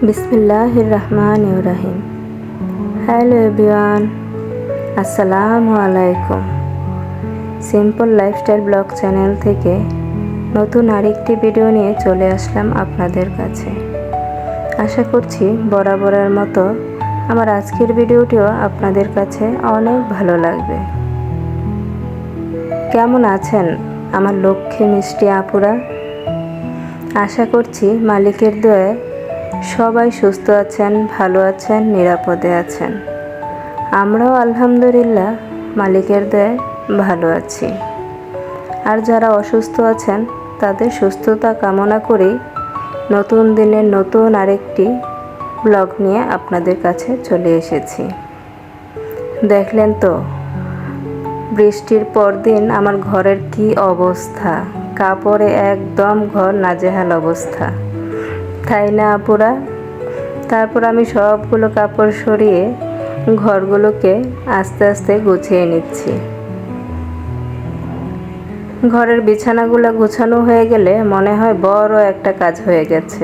বিসমিল্লাহির রহমানির রহিম। Hello everyone, আসসালামু আলাইকুম। সিম্পল লাইফস্টাইল ব্লগ চ্যানেল থেকে নতুন আরেকটি ভিডিও নিয়ে চলে আসলাম আপনাদের কাছে। আশা করছি বরাবরের মতো আমার আজকের ভিডিওটিও আপনাদের কাছে অনেক ভালো লাগবে। কেমন আছেন আমার লক্ষ্মী মিষ্টি আপুরা? আশা করছি মালিকের দয়ায় সবাই সুস্থ আছেন, ভালো আছেন, নিরাপদে আছেন। আমরাও আলহামদুলিল্লাহ মালিকের দয়ায় ভালো আছি। আর যারা অসুস্থ আছেন তাদের সুস্থতা কামনা করেই নতুন দিনের নতুন আরেকটি ব্লগ নিয়ে আপনাদের কাছে চলে এসেছি। দেখলেন তো বৃষ্টির পর দিন আমার ঘরের কি অবস্থা, কাপড়ে একদম ঘর নাজেহাল অবস্থা, তাই না আপুরা? তারপর আমি সবগুলো কাপড় সরিয়ে ঘরগুলোকে আস্তে আস্তে গুছিয়ে নিচ্ছি। ঘরের বিছানাগুলো গুছানো হয়ে গেলে মনে হয় বড় একটা কাজ হয়ে গেছে।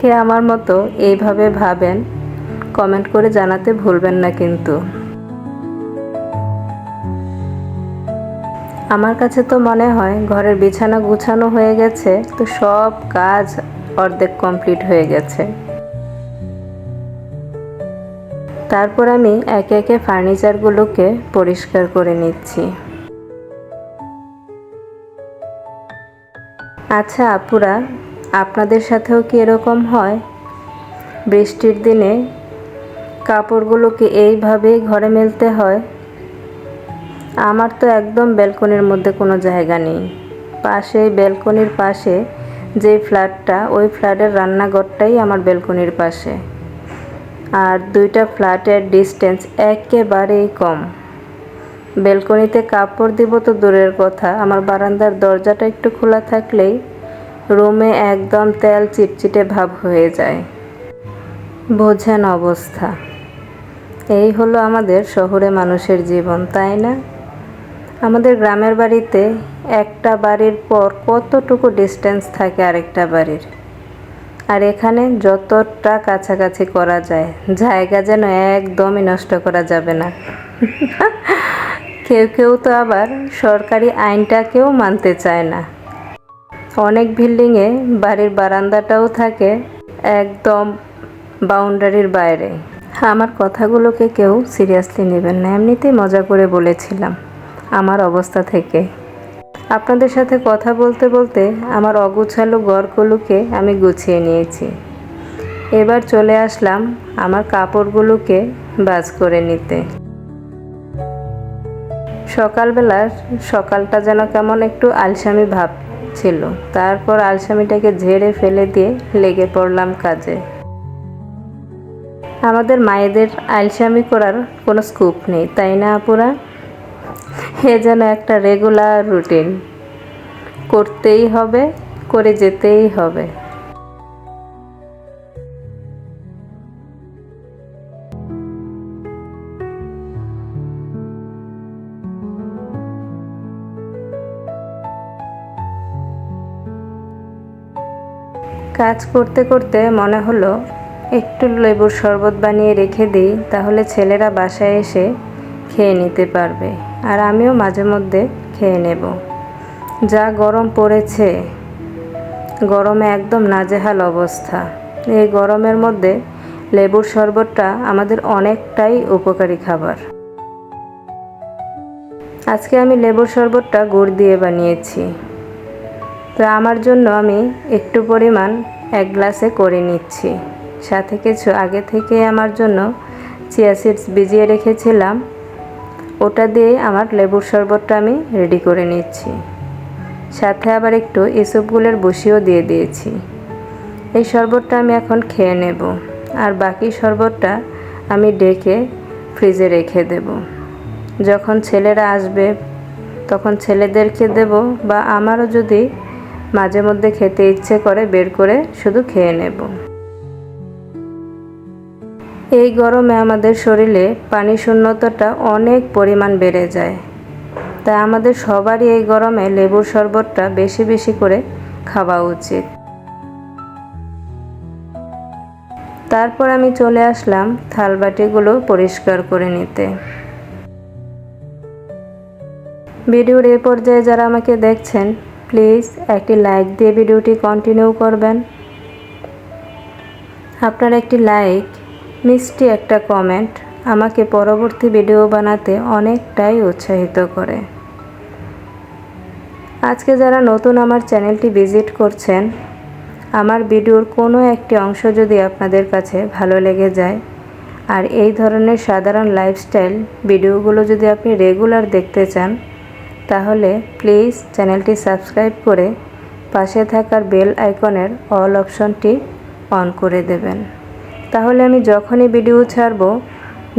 কে আমার মতো এইভাবে ভাবেন কমেন্ট করে জানাতে ভুলবেন না কিন্তু। আমার কাছে তো মনে হয় ঘরের বিছানা গুছানো হয়ে গেছে তো সব কাজ অর্ধেক কমপ্লিট হয়ে গেছে। তারপর আমি একে একে ফার্নিচারগুলোকে পরিষ্কার করে নিচ্ছি। আচ্ছা আপুরা, আপনাদের সাথেও কি এরকম হয়? বৃষ্টির দিনে কাপড়গুলোকে এইভাবেই ঘরে মেলতে হয়? আমার তো একদম ব্যালকনির মধ্যে কোনো জায়গা নেই। পাশে ব্যালকনির পাশে যে ফ্ল্যাটটা, ওই ফ্ল্যাটের রান্নাঘরটাই আমার ব্যালকনির পাশে। আর দুইটা ফ্ল্যাটের ডিস্টেন্স একেবারেই কম। ব্যালকনিতে কাপড় দিব তো দূরের কথা, আমার বারান্দার দরজাটা একটু খোলা থাকলেই রুমে একদম তেল চিটচিটে ভাব হয়ে যায়। বোঝেন অবস্থা। এই হলো আমাদের শহরে মানুষের জীবন, তাই না? আমাদের গ্রামের বাড়িতে একটা বাড়ির পর কতটুকু ডিস্টেন্স থাকে আরেকটা বাড়ির, আর এখানে যতটা কাছাকাছি করা যায়, জায়গা যেন একদমই নষ্ট করা যাবে না। কেউ তো আবার সরকারি আইনটাকেও মানতে চায় না। অনেক বিল্ডিংয়ে বাড়ির বারান্দাটাও থাকে একদম বাউন্ডারির বাইরে। আমার কথাগুলোকে কেউ সিরিয়াসলি নেবেন না, এমনিতেই মজা করে বলেছিলাম আমার অবস্থা থেকে। আপনাদের সাথে কথা বলতে বলতে আমার অগুছালো ঘরগুলোকে আমি গুছিয়ে নিয়েছি। এবার চলে আসলাম আমার কাপড়গুলোকে ভাঁজ করে নিতে। সকালটা যেন কেমন একটু আলসামি ভাব ছিল, তারপর আলসামিটাকে ঝেড়ে ফেলে দিয়ে লেগে পড়লাম কাজে। আমাদের মায়েদের আলসামি করার কোনো স্কোপ নেই, তাই না আপুরা? এ যেন একটা রেগুলার রুটিন, করতেই হবে, করে যেতেই হবে। কাজ করতে করতে মনে হলো একটু লেবুর শরবত বানিয়ে রেখে দিই, তাহলে ছেলেরা বাসায় এসে খেয়ে নিতে পারবে, আর আমিও মাঝে মধ্যে খেয়ে নেব। যা গরম পড়েছে, গরমে একদম নাজেহাল অবস্থা। এই গরমের মধ্যে লেবুর শরবতটা আমাদের অনেকটাই উপকারী খাবার। আজকে আমি লেবুর শরবতটা গুড় দিয়ে বানিয়েছি, তো আমার জন্য আমি একটু পরিমাণ এক গ্লাসে করে নিচ্ছি। সাথে কিছু আগে থেকে আমার জন্য চিয়া সিডস ভিজিয়ে রেখেছিলাম, ওটা দিয়ে আমার লেবুর শরবতটা আমি রেডি করে নিচ্ছি। সাথে আবার একটু ইসবগুলের বসিও দিয়ে দিয়েছি। এই শরবতটা আমি এখন খেয়ে নেব, আর বাকি শরবতটা আমি ডেকে ফ্রিজে রেখে দেব। যখন ছেলেরা আসবে তখন ছেলেদেরকে দেব, বা আমারও যদি মাঝে মধ্যে খেতে ইচ্ছে করে বের করে শুধু খেয়ে নেব। এই গরমে আমাদের শরীরে পানি শূন্যতাটা অনেক পরিমাণ বেড়ে যায়, তাই আমাদের সবারই এই গরমে লেবুর শরবতটা বেশি বেশি করে খাওয়া উচিত। তারপর আমি চলে আসলাম থালবাটিগুলো পরিষ্কার করে নিতে। ভিডিওর এই পর্যায়ে যারা আমাকে দেখছেন, প্লিজ একটি লাইক দিয়ে ভিডিওটি কন্টিনিউ করবেন। আপনার একটি লাইক, মিষ্টি একটা কমেন্ট আমাকে পরবর্তী ভিডিও বানাতে অনেকটাই উৎসাহিত করে। আজকে যারা নতুন আমার চ্যানেলটি ভিজিট করছেন, আমার ভিডিওর কোনো একটি অংশ যদি আপনাদের কাছে ভালো লেগে যায় আর এই ধরনের সাধারণ লাইফস্টাইল ভিডিওগুলো যদি আপনি রেগুলার দেখতে চান, তাহলে প্লিজ চ্যানেলটি সাবস্ক্রাইব করে পাশে থাকার বেল আইকনের অল অপশনটি অন করে দেবেন। তাহলে আমি যখনই ভিডিও ছাড়ব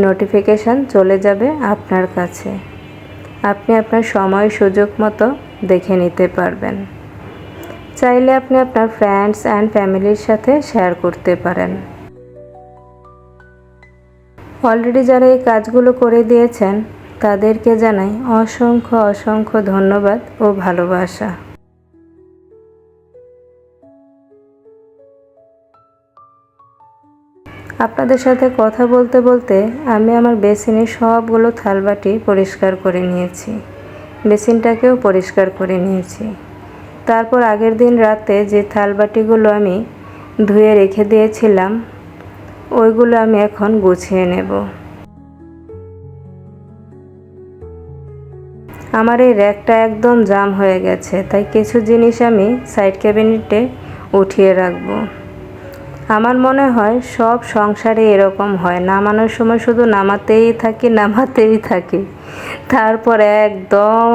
নোটিফিকেশান চলে যাবে আপনার কাছে। আপনি আপনার সময় সুযোগ মতো দেখে নিতে পারবেন। চাইলে আপনি আপনার ফ্রেন্ডস অ্যান্ড ফ্যামিলির সাথে শেয়ার করতে পারেন। অলরেডি যারা এই কাজগুলো করে দিয়েছেন তাদেরকে জানাই অসংখ্য অসংখ্য ধন্যবাদ ও ভালোবাসা। আপনাদের সাথে কথা বলতে বলতে আমি আমার বেসিনের সবগুলো থালবাটি পরিষ্কার করে নিয়েছি। বেসিনটাকেও পরিষ্কার করে নিয়েছি। তারপর আগের দিন রাতে যে থালবাটিগুলো আমি ধুয়ে রেখে দিয়েছিলাম, ওইগুলো আমি এখন গুছিয়ে নেব। আমার এই র্যাকটা একদম জাম হয়ে গেছে, তাই কিছু জিনিস আমি সাইড ক্যাবিনেটে উঠিয়ে রাখবো। আমার মনে হয় সব সংসারে এরকম হয়, নামানোর সময় শুধু নামাতেই থাকি, তারপর একদম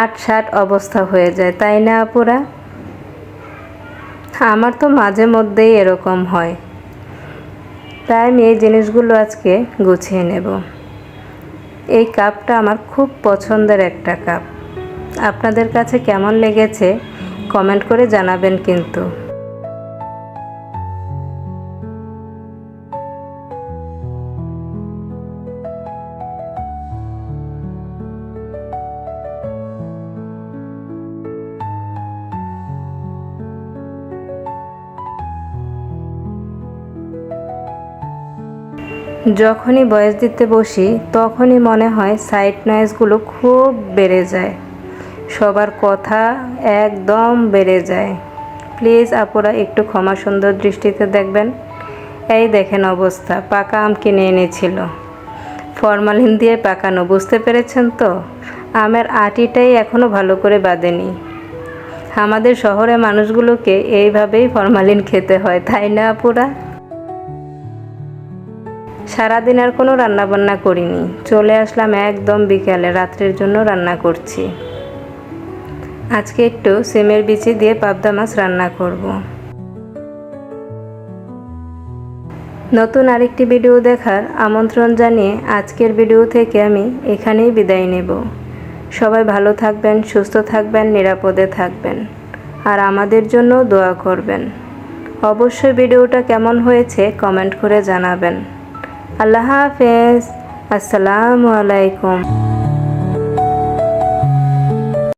আট-ষাট অবস্থা হয়ে যায়, তাই না আপুরা? আমার তো মাঝে মধ্যেই এরকম হয়। তাই আমি এই জিনিসগুলো আজকে গুছিয়ে নেব। এই কাপটা আমার খুব পছন্দের একটা কাপ। আপনাদের কাছে কেমন লেগেছে কমেন্ট করে জানাবেন কিন্তু। যখনই ভয়েস দিতে বসি তখনই মনে হয় সাইড নয়েজগুলো খুব বেড়ে যায়, সবার কথা একদম বেড়ে যায়। প্লিজ আপুরা একটু ক্ষমা সুন্দর দৃষ্টিতে দেখবেন। এই দেখেন অবস্থা, পাকা আম কিনে এনেছিল, ফরমালিন দিয়ে পাকানো, বুঝতে পেরেছেন তো? আমের আটিটাই এখনও ভালো করে বাঁধেনি। আমাদের শহরে মানুষগুলোকে এইভাবেই ফরমালিন খেতে হয়, তাই না আপুরা? সারাদিন আর কোনো রান্নাবান্না করিনি, চলে আসলাম একদম বিকালে, রাত্রের জন্য রান্না করছি। আজকে একটু সিমের বিচি দিয়ে পাবদা মাছ রান্না করব। নতুন আরেকটি ভিডিও দেখার আমন্ত্রণ জানিয়ে আজকের ভিডিও থেকে আমি এখানেই বিদায় নেব। সবাই ভালো থাকবেন, সুস্থ থাকবেন, নিরাপদে থাকবেন আর আমাদের জন্য দোয়া করবেন। অবশ্যই ভিডিওটা কেমন হয়েছে কমেন্ট করে জানাবেন। আল্লাহ হাফেজ। আসসালামু আলাইকুম।